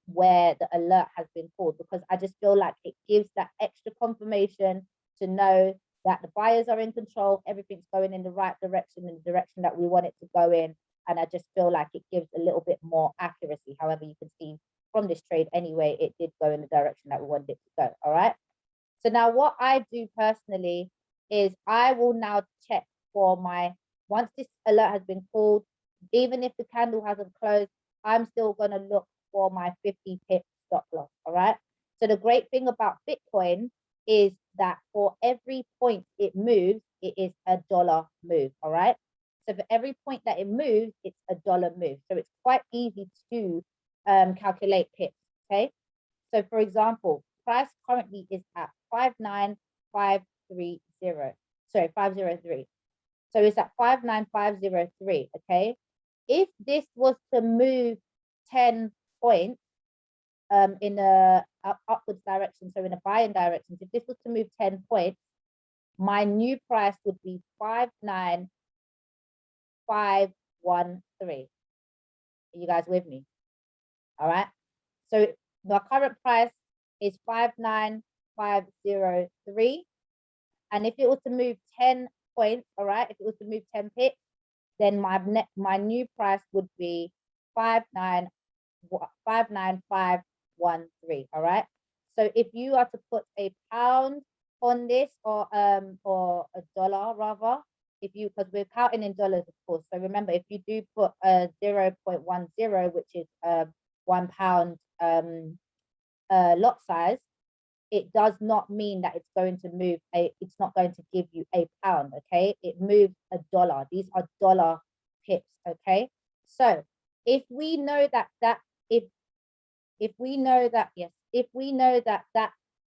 where the alert has been called, because I just feel like it gives that extra confirmation to know that the buyers are in control, everything's going in the right direction, in the direction that we want it to go in. And I just feel like it gives a little bit more accuracy. However, you can see from this trade anyway, it did go in the direction that we wanted it to go, all right? So now what I do personally is I will now check for once this alert has been called, even if the candle hasn't closed, I'm still going to look for my 50 pip stop loss, all right? So the great thing about Bitcoin is that for every point it moves, it is $1 move, all right? So for every point that it moves, it's $1 move. So it's quite easy to calculate pips, okay? So for example, price currently is at 59530, sorry, 503. So it's at 59503, okay? If this was to move 10 points in a upwards direction, so in a buying direction, if this was to move 10 points, my new price would be 59513. Are you guys with me? All right. So the current price is 59503. And if it was to move 10 points, all right, if it was to move 10 pips, then my new price would be 59513. All right. So if you are to put a pound on this, or a dollar rather, because we're counting in dollars, of course. So remember, if you do put a 0.10, which is £1 lot size, it does not mean that it's going to move it's not going to give you a pound, okay? It moves $1. These are dollar pips, okay? So if we know that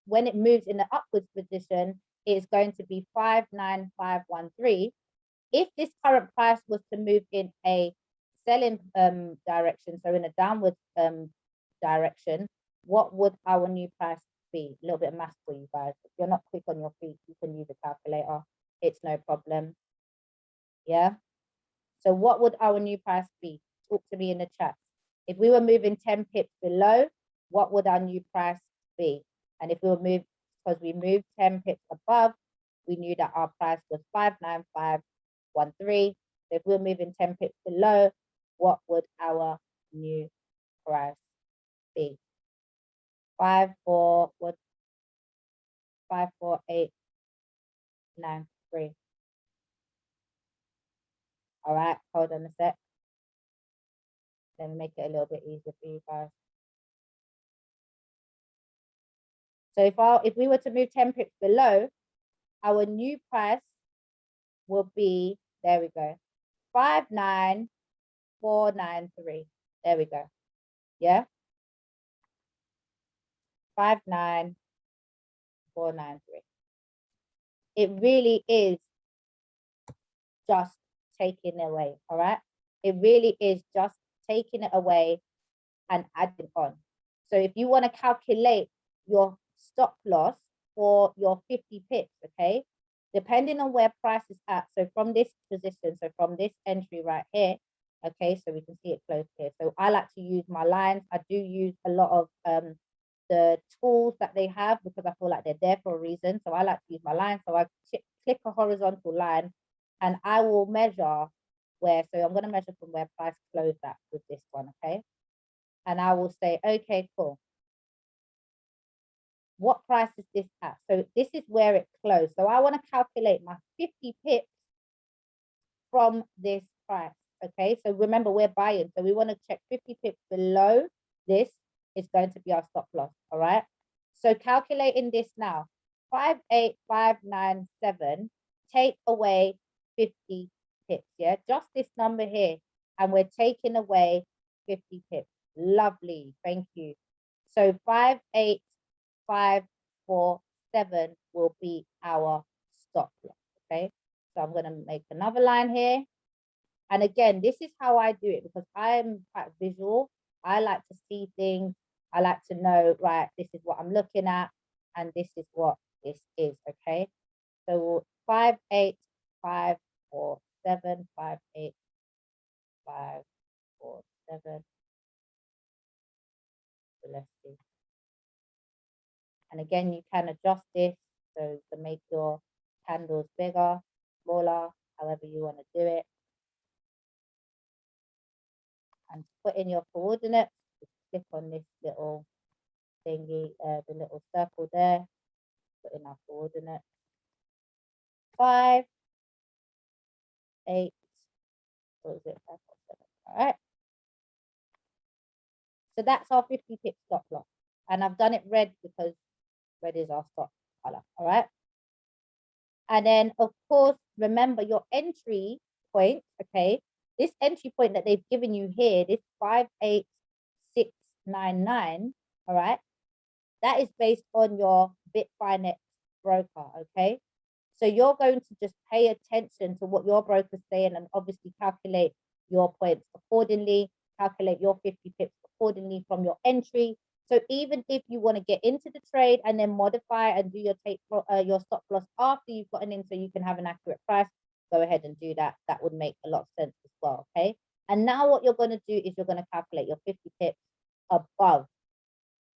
when it moves in the upwards position, it's going to be 59513. If this current price was to move in a selling direction, so in a downward direction, what would our new price be? A little bit of math for you guys. If you're not quick on your feet, you can use a calculator. It's no problem. Yeah. So what would our new price be? Talk to me in the chat. If we were moving 10 pips below, what would our new price be? And if we were moved, because we moved 10 pips above, we knew that our price was 59513. So if we were moving 10 pips below, what would our new price be? 54893. All right, hold on a sec. Let me make it a little bit easier for you guys. So if we were to move 10 pips below, our new price will be, there we go, 59493. There we go. Yeah. 59493. It really is just taking it away. All right. It really is just taking it away and adding on. So if you want to calculate your stop loss for your 50 pips, okay, depending on where price is at. So from this position, so from this entry right here, okay, so we can see it close here. So I like to use my lines. I do use a lot of the tools that they have because I feel like they're there for a reason. So I like to use my line. So I click a horizontal line and I will measure where, so I'm going to measure from where price closed at with this one, okay? And I will say, okay, cool. What price is this at? So this is where it closed. So I want to calculate my 50 pips from this price, okay? So remember, we're buying. So we want to check 50 pips below this is going to be our stop loss, all right? So calculating this now, 58597, take away 50 pips, yeah? Just this number here. And we're taking away 50 pips. Lovely, thank you. So 58547 will be our stop loss, okay? So I'm going to make another line here. And again, this is how I do it because I'm quite visual. I like to see things. I like to know, right, this is what I'm looking at and this is what this is, okay? So 58547, 58547. So let's see. And again, you can adjust this so to make your candles bigger, smaller, however you want to do it. And to put in your coordinates, just click on this little thingy, the little circle there, put in our coordinates. 5, 8, what is it? 5, 4, 7. All right. So that's our 50 pip stop loss. And I've done it red because red is our stop color. All right. And then, of course, remember your entry point, okay? This entry point that they've given you here, this 58699, all right? That is based on your Bitfinex broker, okay? So you're going to just pay attention to what your broker's saying and obviously calculate your points accordingly, calculate your 50 pips accordingly from your entry. So even if you want to get into the trade and then modify and do your your stop loss after you've gotten in so you can have an accurate price, go ahead and do that. That would make a lot of sense as well, okay? And now what you're going to do is you're going to calculate your 50 pips above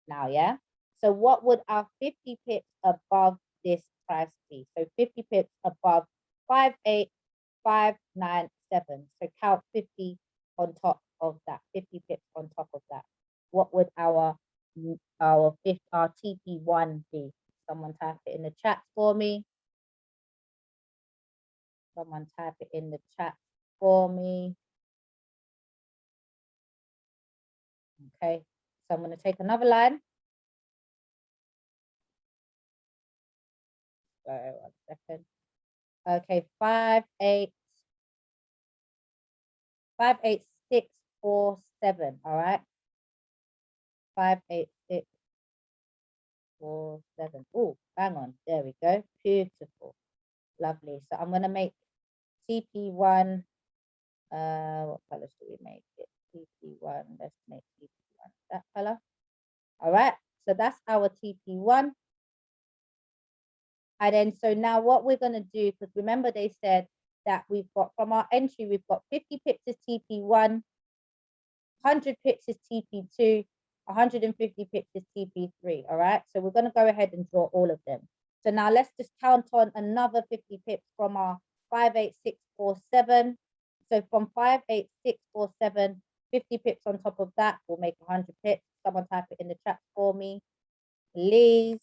now, yeah? So what would our 50 pips above this price be? So 50 pips above 58597. So count 50 on top of that, 50 pips on top of that. What would our TP1 be? Someone type it in the chat for me. Someone type it in the chat for me. Okay, so I'm going to take another line. So 1 second. Okay, 58647. All right. 58647. Oh, hang on. There we go. Beautiful. Lovely. So I'm going to make TP1. What color should we make it? TP1. Let's make TP1 that color. All right. So that's our TP1. And then, so now what we're going to do, because remember they said that we've got from our entry, we've got 50 pips is TP1, 100 pips is TP2, 150 pips is TP3, all right? So we're going to go ahead and draw all of them. So now let's just count on another 50 pips from our 58647. So from 58647, 50 pips on top of that will make 100 pips. Someone type it in the chat for me, please.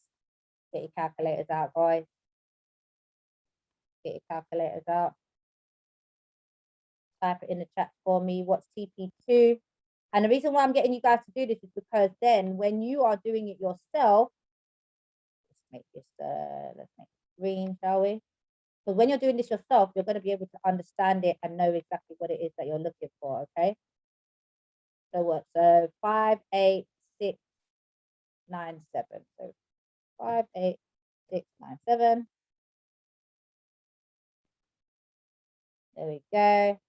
Get your calculators out, guys. Get your calculators out. Type it in the chat for me. What's TP2? And the reason why I'm getting you guys to do this is because then when you are doing it yourself, let's make this green, shall we? Because when you're doing this yourself, you're going to be able to understand it and know exactly what it is that you're looking for, okay? So what? So 58697. So 58697. There we go.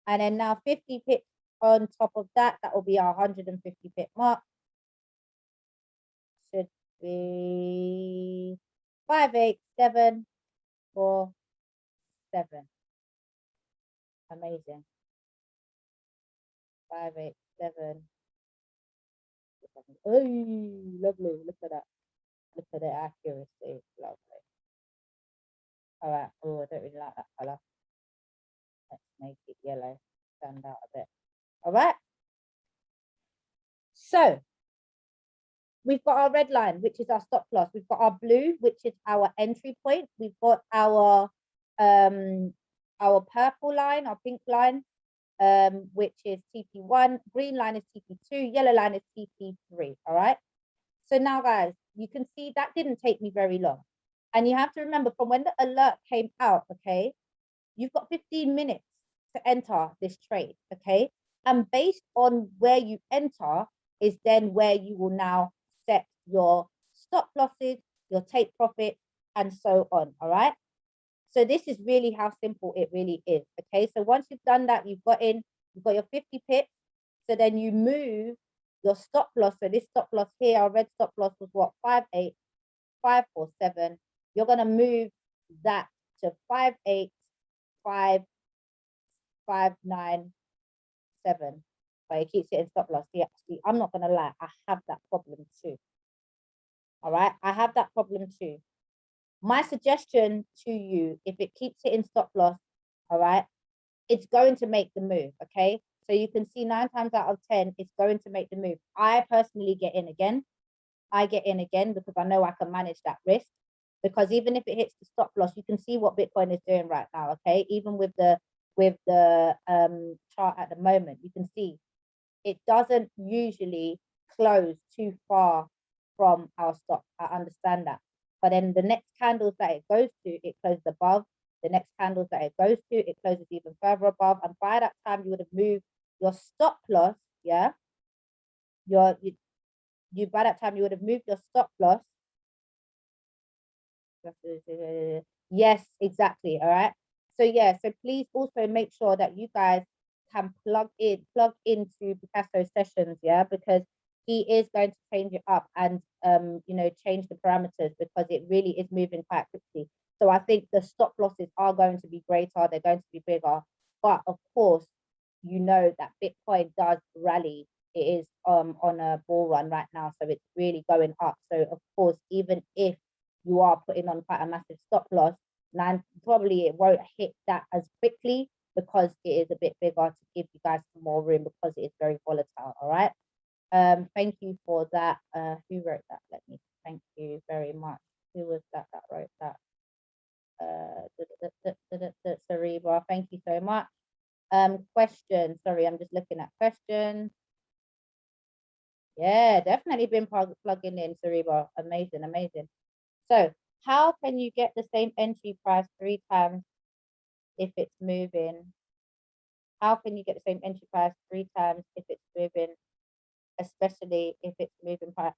And then now 50 pips on top of that, that will be our 150 pip mark. Should be 58747. Amazing. 587. Oh, lovely. Look at that. Look at the accuracy. Lovely. All right. Oh, I don't really like that color. Let's make it yellow. Stand out a bit. All right. So we've got our red line, which is our stop loss. We've got our blue, which is our entry point. We've got our purple line, our pink line, which is TP1. Green line is TP2. Yellow line is TP3. All right. So now, guys, you can see that didn't take me very long. And you have to remember from when the alert came out, okay, you've got 15 minutes to enter this trade, okay? And based on where you enter is then where you will now set your stop losses, your take profit, and so on, all right? So this is really how simple it really is, okay? So once you've done that, you've got your 50 pips, so then you move your stop loss. So this stop loss here, our red stop loss was what? 58547. You're gonna move that to 58597. But it keeps hitting stop loss. Yeah, see, I'm not gonna lie, I have that problem too. All right, I have that problem too. My suggestion to you, if it keeps hitting stop loss, all right, it's going to make the move, okay? So you can see 9 times out of 10, it's going to make the move. I personally get in again. I get in again because I know I can manage that risk. Because even if it hits the stop loss, you can see what Bitcoin is doing right now, okay? Even with the chart at the moment, you can see it doesn't usually close too far from our stop. I understand that. But then the next candles that it goes to, it closes above. The next candles that it goes to, it closes even further above. And by that time, you would have moved your stop loss, yeah? By that time, you would have moved your stop loss. Yes, exactly. All right. So yeah, so please also make sure that you guys can plug into Picasso sessions, yeah, because he is going to change it up and you know, change the parameters because it really is moving quite quickly. So I think the stop losses are going to be greater, they're going to be bigger. But of course, you know that Bitcoin does rally. It is on a bull run right now, so it's really going up. So of course, even if you are putting on quite a massive stop loss, and probably it won't hit that as quickly because it is a bit bigger to give you guys some more room because it is very volatile. All right. Thank you for that. Who wrote that? Let me thank you very much. Who was that wrote that? Sareba, thank you so much. Question, sorry, I'm just looking at questions. Yeah, definitely been plugging in, Sareba. Amazing, amazing. So how can you get the same entry price 3 times if it's moving? How can you get the same entry price 3 times if it's moving, especially if it's moving fast?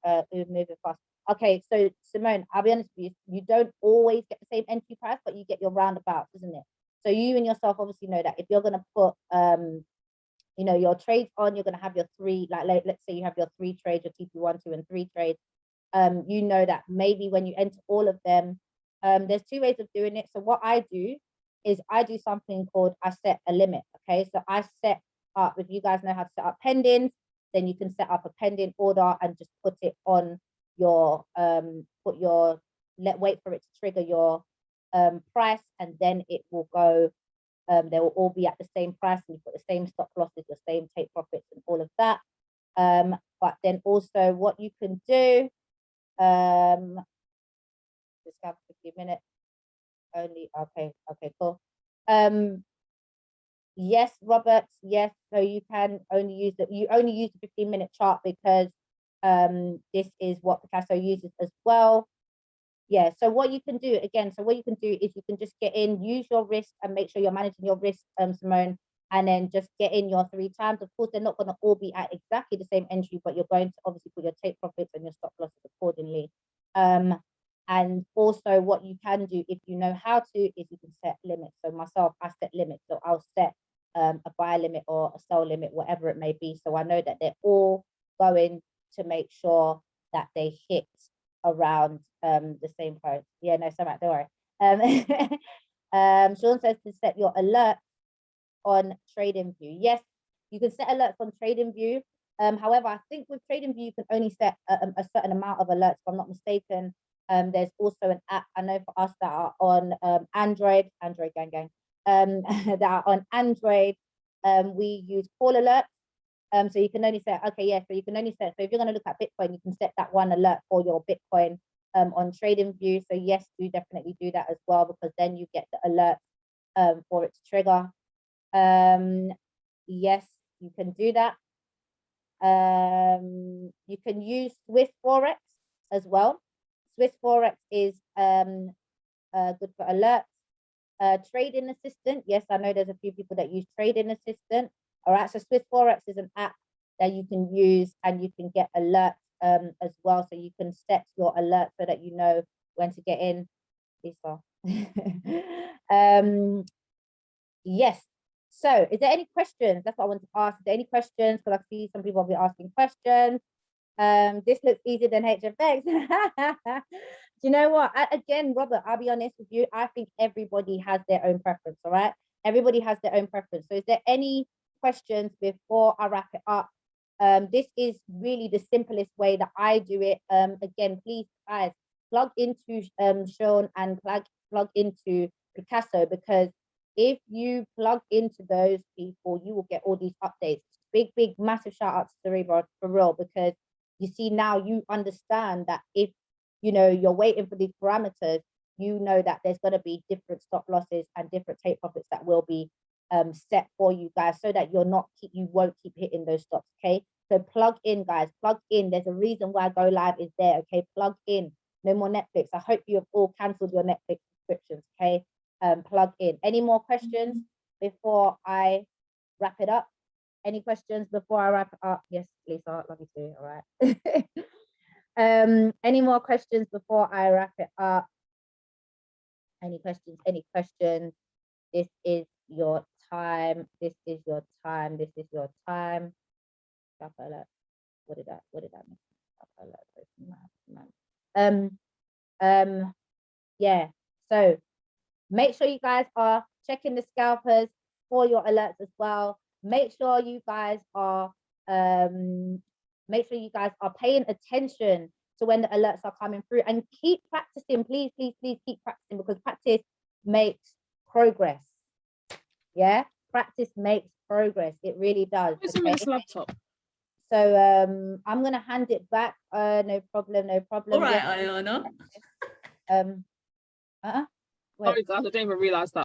Okay, so Simone, I'll be honest with you, you don't always get the same entry price, but you get your roundabouts, isn't it? So you and yourself obviously know that if you're gonna put you know, your trades on, you're gonna have your 3, like let's say you have your 3 trades, your TP1, 2, and 3 trades. You know that maybe when you enter all of them, there's 2 ways of doing it. So what I do is I do something called I set a limit. Okay, so I set up, if you guys know how to set up pendings, then you can set up a pending order and just put it on your wait for it to trigger your price, and then it will go. They will all be at the same price, and you've got the same stop losses, the same take profits, and all of that. But then also what you can do, just have 50 minutes only. Okay, cool. Yes, Robert, yes. So you can only use the 15-minute chart because this is what Picasso uses as well. Yeah, so what you can do again, is you can just get in, use your risk, and make sure you're managing your risk, Simone, and then just get in your 3 times. Of course, they're not going to all be at exactly the same entry, but you're going to obviously put your take profits and your stop losses accordingly. And also what you can do, if you know how to, is you can set limits. So myself, I set limits. So I'll set a buy limit or a sell limit, whatever it may be. So I know that they're all going to make sure that they hit around the same price. Yeah, no, so much, don't worry. Sean says to set your alert on TradingView. Yes, you can set alerts on TradingView. However, I think with TradingView you can only set a certain amount of alerts, if I'm not mistaken. There's also an app, I know for us, that are on Android gang, that are on Android. We use call alerts. So you can only set, so you can only set, so if you're going to look at Bitcoin, you can set that one alert for your Bitcoin on TradingView. So yes, do definitely do that as well, because then you get the alert for it to trigger. Yes, you can do that. You can use Swiss Forex as well. Swiss Forex is good for alerts. Trading Assistant, yes, I know there's a few people that use Trading Assistant. All right, so Swiss Forex is an app that you can use, and you can get alerts as well. So you can set your alert so that you know when to get in. Lisa. Yes. So is there any questions? That's what I want to ask. Is there any questions? Because I see some people will be asking questions. This looks easier than HFX. Do you know what? Again, Robert, I'll be honest with you. I think everybody has their own preference, all right? Everybody has their own preference. So is there any questions before I wrap it up? This is really the simplest way that I do it. Again, please, guys, plug into Sean and plug into Picasso, because if you plug into those people, you will get all these updates. Big, massive shout out to Cerebro for real, because you see now you understand that if you're waiting for these parameters, you know that there's going to be different stop losses and different take profits that will be set for you guys, so that you won't keep hitting those stops. Okay, so plug in, guys, plug in. There's a reason why Go Live is there. Okay, plug in. No more Netflix. I hope you have all cancelled your Netflix subscriptions. Okay, plug in. Any more questions before I wrap it up? Any questions before I wrap it up? Yes, Lisa, love you too. All right. Any more questions before I wrap it up? Any questions? Any questions? This is your time. This is your time. This is your time. What did I miss? Yeah. So make sure you guys are checking the scalpers for your alerts as well. Make sure you guys are paying attention to when the alerts are coming through, and keep practicing. Please keep practicing, because practice makes progress. Yeah, practice makes progress. It really does. Where's this laptop? So I'm gonna hand it back. No problem. All right, Ayana. Sorry guys, I didn't even realize that.